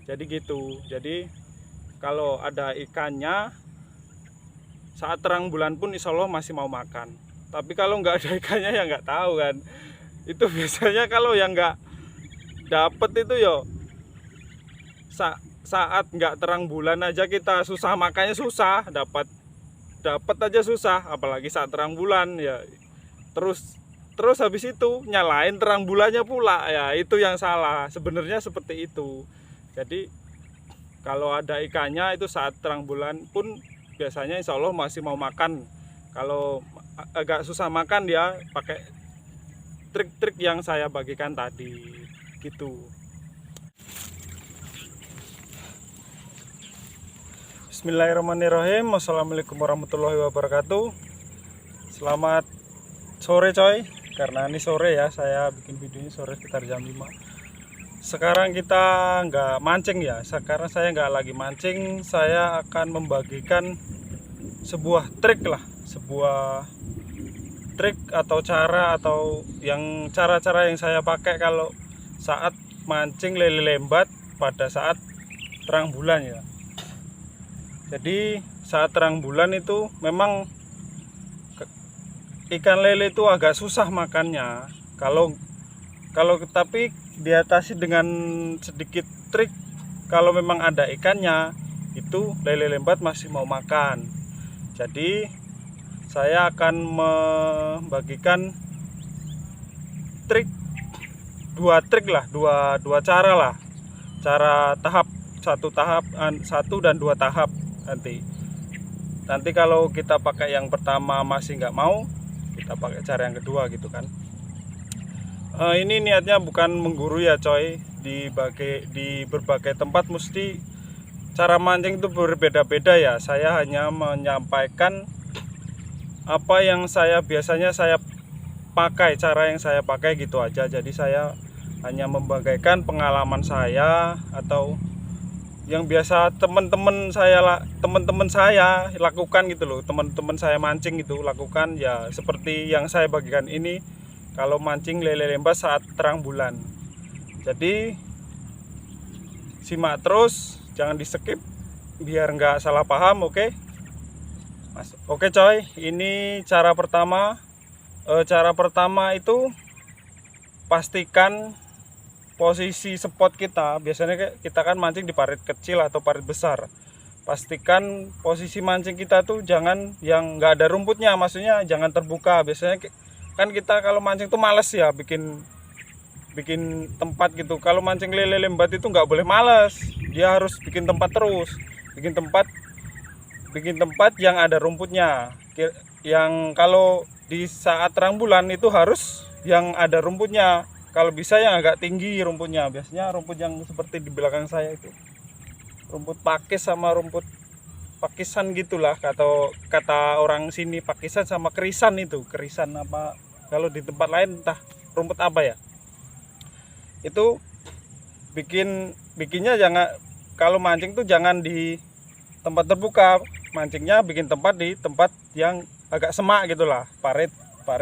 Jadi gitu. Jadi kalau ada ikannya saat terang bulan pun insya Allah masih mau makan. Tapi kalau nggak ada ikannya ya nggak tahu kan. Itu biasanya kalau yang nggak dapet itu yo saat nggak terang bulan aja kita susah makannya, susah dapat dapat aja susah, apalagi saat terang bulan ya. Terus habis itu nyalain terang bulannya pula, ya itu yang salah sebenarnya, seperti itu. Jadi kalau ada ikannya itu saat terang bulan pun biasanya insya Allah masih mau makan. Kalau agak susah makan dia pakai trik-trik yang saya bagikan tadi gitu. Bismillahirrahmanirrahim. Assalamualaikum warahmatullahi wabarakatuh. Selamat sore coy, karena ini sore ya, saya bikin video ini sore sekitar jam 5. Sekarang kita nggak mancing ya, sekarang saya nggak lagi mancing. Saya akan membagikan sebuah trik lah, sebuah trik atau cara, atau yang cara-cara yang saya pakai kalau saat mancing lele lembat pada saat terang bulan ya. Jadi saat terang bulan itu memang ikan lele itu agak susah makannya. Kalau tapi diatasi dengan sedikit trik. Kalau memang ada ikannya, itu lele lembat masih mau makan. Jadi saya akan membagikan dua trik lah, dua cara lah. Cara tahap satu dan dua tahap nanti kalau kita pakai yang pertama masih nggak mau, kita pakai cara yang kedua gitu kan. Ini niatnya bukan mengguru ya coy. Di berbagai tempat mesti cara mancing itu berbeda-beda ya. Saya hanya menyampaikan apa yang biasanya saya pakai, cara yang saya pakai gitu aja. Jadi saya hanya membagikan pengalaman saya atau yang biasa teman-teman saya lakukan gitu loh. Teman-teman saya mancing gitu lakukan ya, seperti yang saya bagikan ini kalau mancing lele lembat saat terang bulan. Jadi simak terus, jangan di skip biar nggak salah paham. Oke coy, ini cara pertama. Cara pertama itu pastikan posisi spot kita. Biasanya kita kan mancing di parit kecil atau parit besar. Pastikan posisi mancing kita tuh jangan yang nggak ada rumputnya, maksudnya jangan terbuka. Biasanya kan kita kalau mancing tuh males ya bikin tempat gitu. Kalau mancing lele lembat itu nggak boleh males, dia harus bikin tempat terus, bikin tempat yang ada rumputnya. Yang kalau di saat terang bulan itu harus yang ada rumputnya. Kalau bisa yang agak tinggi rumputnya. Biasanya rumput yang seperti di belakang saya itu rumput pakis sama rumput pakisan gitulah, kata orang sini. Pakisan sama kerisan, itu kerisan apa kalau di tempat lain entah rumput apa ya. Itu bikinnya jangan, kalau mancing tuh jangan di tempat terbuka. Mancingnya bikin tempat di tempat yang agak semak gitulah, parit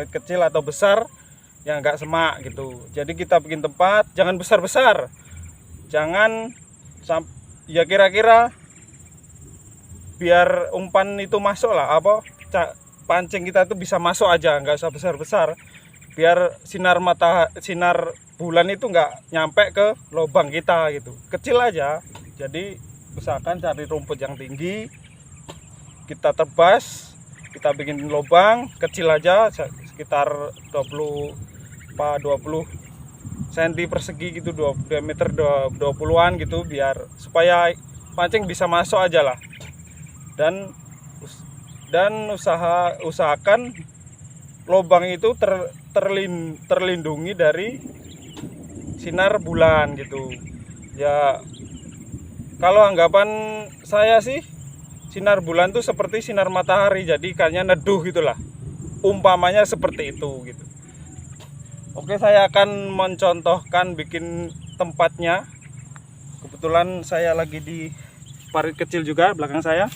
kecil atau besar yang agak semak gitu. Jadi kita bikin tempat, jangan besar-besar, jangan ya kira-kira biar umpan itu masuk lah, pancing kita tuh bisa masuk aja, nggak usah besar-besar, biar sinar bulan itu nggak nyampe ke lubang kita gitu, kecil aja. Jadi usahakan cari rumput yang tinggi, kita tebas, kita bikin lubang kecil aja sekitar 20 cm persegi gitu, diameter 20-an gitu, biar supaya pancing bisa masuk aja lah. Dan usahakan lubang itu terlindungi dari sinar bulan gitu ya. Kalau anggapan saya sih, sinar bulan tuh seperti sinar matahari, jadi ikannya neduh gitulah, umpamanya seperti itu gitu. Oke, saya akan mencontohkan bikin tempatnya. Kebetulan saya lagi di parit kecil juga belakang saya.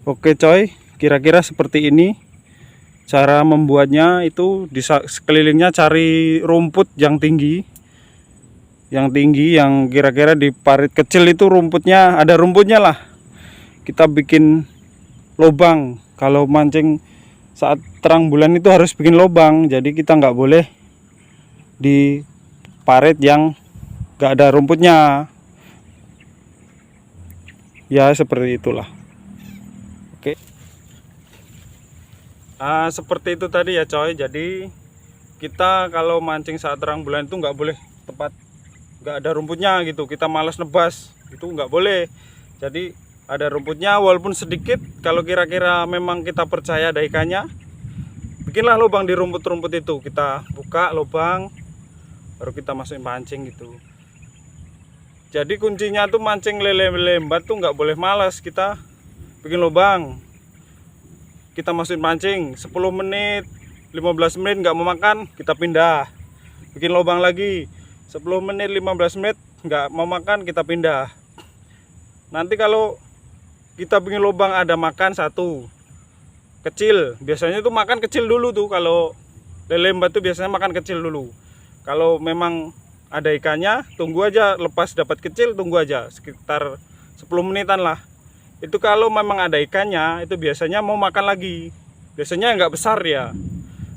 Oke coy, kira-kira seperti ini cara membuatnya. Itu di sekelilingnya cari rumput yang tinggi, yang kira-kira di parit kecil itu rumputnya, ada rumputnya lah. Kita bikin lubang. Kalau mancing saat terang bulan itu harus bikin lubang, jadi kita nggak boleh di parit yang nggak ada rumputnya. Ya seperti itulah. Oke. Seperti itu tadi ya coy. Jadi kita kalau mancing saat terang bulan itu nggak boleh tempat nggak ada rumputnya gitu. Kita malas nebas, itu nggak boleh. Jadi ada rumputnya walaupun sedikit. Kalau kira-kira memang kita percaya ada ikannya, bikinlah lubang di rumput-rumput itu. Kita buka lubang, baru kita masukin pancing gitu. Jadi kuncinya tuh mancing lele lembat tuh nggak boleh malas. Kita bikin lubang, kita masukin pancing 10 menit 15 menit nggak mau makan, kita pindah, bikin lubang lagi 10 menit 15 menit nggak mau makan, kita pindah. Nanti kalau kita bikin lubang ada makan satu kecil, biasanya tuh makan kecil dulu tuh. Kalau lele lembat tuh biasanya makan kecil dulu. Kalau memang ada ikannya, tunggu aja, lepas dapat kecil tunggu aja sekitar 10 menitan lah. Itu kalau memang ada ikannya, itu biasanya mau makan lagi. Biasanya nggak besar ya.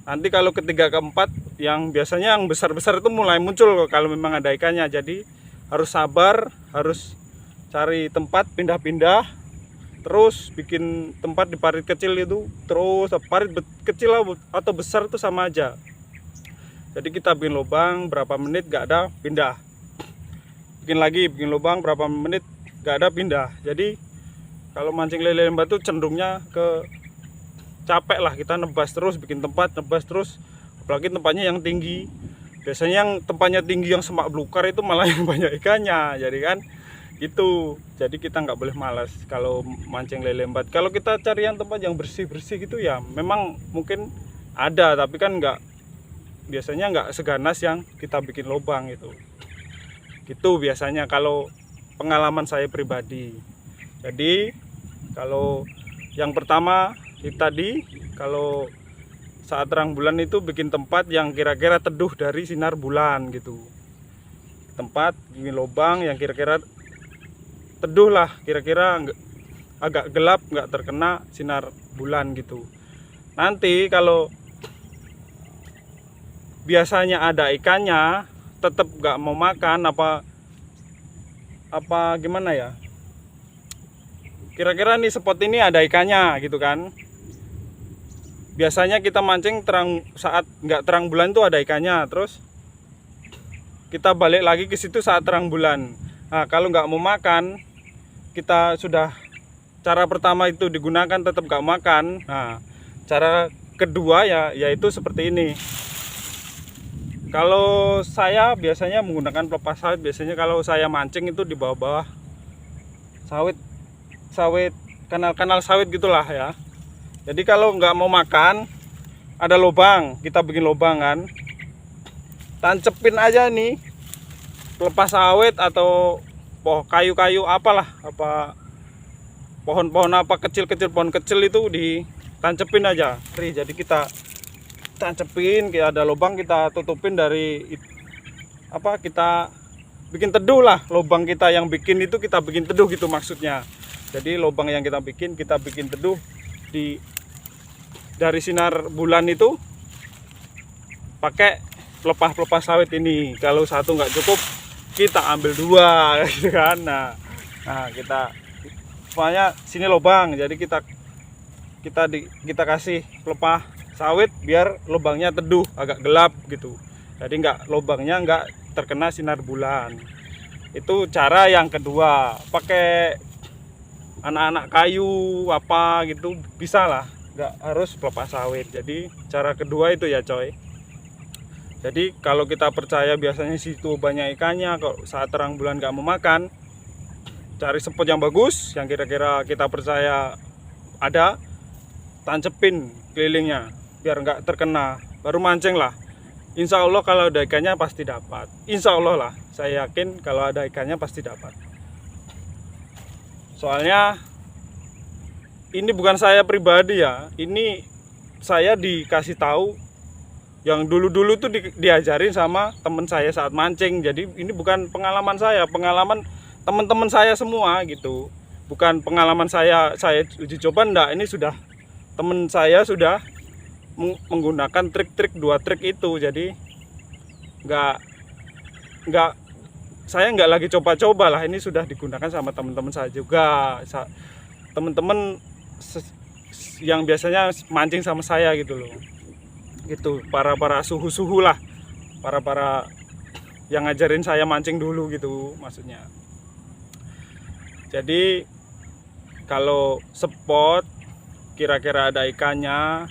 Nanti kalau ketiga keempat, yang biasanya yang besar-besar itu mulai muncul kalau memang ada ikannya. Jadi harus sabar, harus cari tempat pindah-pindah, terus bikin tempat di parit kecil itu. Terus parit kecil atau besar itu sama aja. Jadi kita bikin lubang berapa menit gak ada, pindah. Bikin lagi, bikin lubang berapa menit gak ada, pindah. Jadi kalau mancing lele lembat tuh cenderungnya ke capek lah, kita nebas terus, bikin tempat, nebas terus. Apalagi tempatnya yang tinggi. Biasanya yang tempatnya tinggi yang semak belukar itu malah yang banyak ikannya. Jadi kan gitu. Jadi kita nggak boleh malas kalau mancing lele lembat. Kalau kita cari yang tempat yang bersih-bersih gitu ya, memang mungkin ada, tapi kan biasanya nggak seganas yang kita bikin lubang itu. Gitu biasanya kalau pengalaman saya pribadi. Jadi kalau yang pertama tadi, kalau saat terang bulan itu bikin tempat yang kira-kira teduh dari sinar bulan gitu. Tempat bikin lubang yang kira-kira teduh lah, kira-kira agak gelap, nggak terkena sinar bulan gitu. Nanti kalau biasanya ada ikannya, tetap nggak mau makan, apa gimana ya, kira-kira nih spot ini ada ikannya gitu kan. Biasanya kita mancing saat nggak terang bulan tuh ada ikannya, terus kita balik lagi ke situ saat terang bulan. Nah kalau nggak mau makan, kita sudah, cara pertama itu digunakan tetap nggak makan. Nah cara kedua ya yaitu seperti ini. Kalau saya biasanya menggunakan pelepas sawit. Biasanya kalau saya mancing itu di bawah-bawah sawit, kanal-kanal sawit gitulah ya. Jadi kalau nggak mau makan, ada lubang, kita bikin lubang kan, tancepin aja nih pelepas sawit atau kayu-kayu apalah, pohon-pohon apa kecil-kecil, pohon kecil itu ditancepin aja. Jadi kita tancepin, kayak ada lubang kita tutupin dari kita bikin teduh lah. Lubang kita yang bikin itu kita bikin teduh gitu maksudnya. Jadi lubang yang kita bikin teduh dari sinar bulan itu pakai pelepas sawit ini. Kalau satu nggak cukup, kita ambil dua gitu kan. Nah kita pokoknya sini lubang, jadi kita kasih pelepas sawit biar lubangnya teduh, agak gelap gitu. Jadi lubangnya nggak terkena sinar bulan. Itu cara yang kedua. Pakai anak-anak kayu apa gitu bisa lah, nggak harus pelepas sawit. Jadi cara kedua itu ya coy. Jadi kalau kita percaya biasanya situ banyak ikannya, kalau saat terang bulan nggak mau makan, cari spot yang bagus, yang kira-kira kita percaya ada, tancepin kelilingnya biar nggak terkena, baru mancing lah. Insya Allah kalau ada ikannya pasti dapat. Insya Allah lah, saya yakin kalau ada ikannya pasti dapat. Soalnya ini bukan saya pribadi ya, ini saya dikasih tahu yang dulu-dulu tuh diajarin sama teman saya saat mancing. Jadi ini bukan pengalaman saya, pengalaman teman-teman saya semua gitu. Bukan pengalaman saya uji coba, enggak. Ini sudah teman saya sudah menggunakan trik-trik, 2 trik itu. Jadi enggak saya enggak lagi coba-coba lah, ini sudah digunakan sama teman-teman saya juga. Teman-teman yang biasanya mancing sama saya gitu loh. Gitu, para suhu-suhu lah, para yang ngajarin saya mancing dulu gitu maksudnya. Jadi kalau spot kira-kira ada ikannya,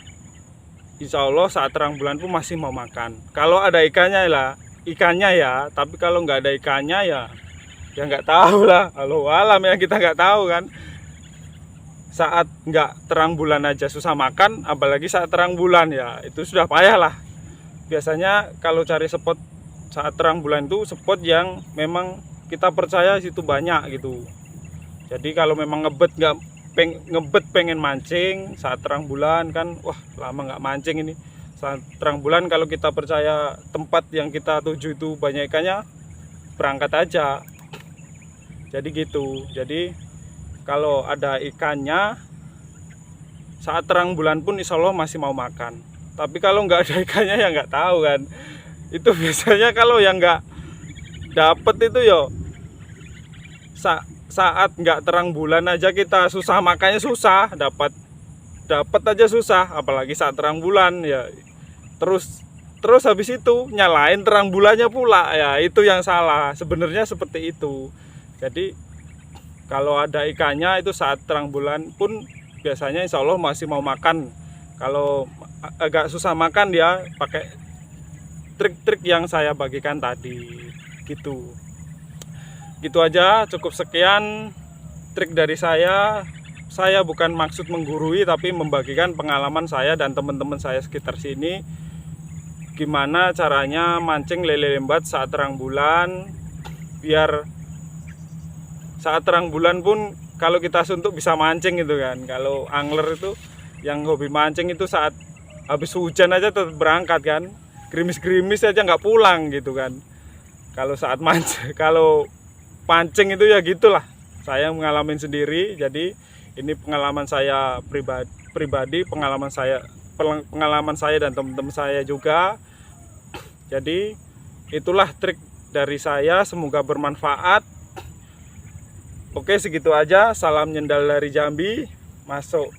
insya Allah saat terang bulan pun masih mau makan. Kalau ada ikannya ya, tapi kalau nggak ada ikannya ya nggak tahu lah, Allahu alam ya, kita nggak tahu kan. Saat nggak terang bulan aja susah makan, apalagi saat terang bulan, ya itu sudah payah lah. Biasanya kalau cari spot saat terang bulan itu spot yang memang kita percaya situ banyak gitu. Jadi kalau memang ngebet pengen mancing saat terang bulan kan, wah lama nggak mancing ini. Saat terang bulan kalau kita percaya tempat yang kita tuju itu banyak ikannya, berangkat aja. Jadi gitu. Jadi kalau ada ikannya saat terang bulan pun insya Allah masih mau makan. Tapi kalau nggak ada ikannya ya nggak tahu kan. Itu biasanya kalau yang nggak dapet itu yo saat nggak terang bulan aja kita susah makannya, susah dapat aja susah, apalagi saat terang bulan ya. Terus habis itu nyalain terang bulannya pula, ya itu yang salah sebenarnya, seperti itu. Jadi kalau ada ikannya itu saat terang bulan pun biasanya insya Allah masih mau makan. Kalau agak susah makan dia pakai trik-trik yang saya bagikan tadi gitu. Gitu aja, cukup sekian trik dari saya. Saya bukan maksud menggurui, tapi membagikan pengalaman saya dan teman-teman saya sekitar sini, gimana caranya mancing lele lembat saat terang bulan, biar saat terang bulan pun kalau kita suntuk bisa mancing gitu kan. Kalau angler itu yang hobi mancing itu saat habis hujan aja tetap berangkat kan, gerimis-gerimis aja nggak pulang gitu kan. Kalau saat kalau pancing itu ya gitulah, saya mengalami sendiri. Jadi ini pengalaman saya pribadi, pengalaman saya dan teman-teman saya juga. Jadi itulah trik dari saya, semoga bermanfaat. Oke, segitu aja. Salam nyendal dari Jambi. Masuk.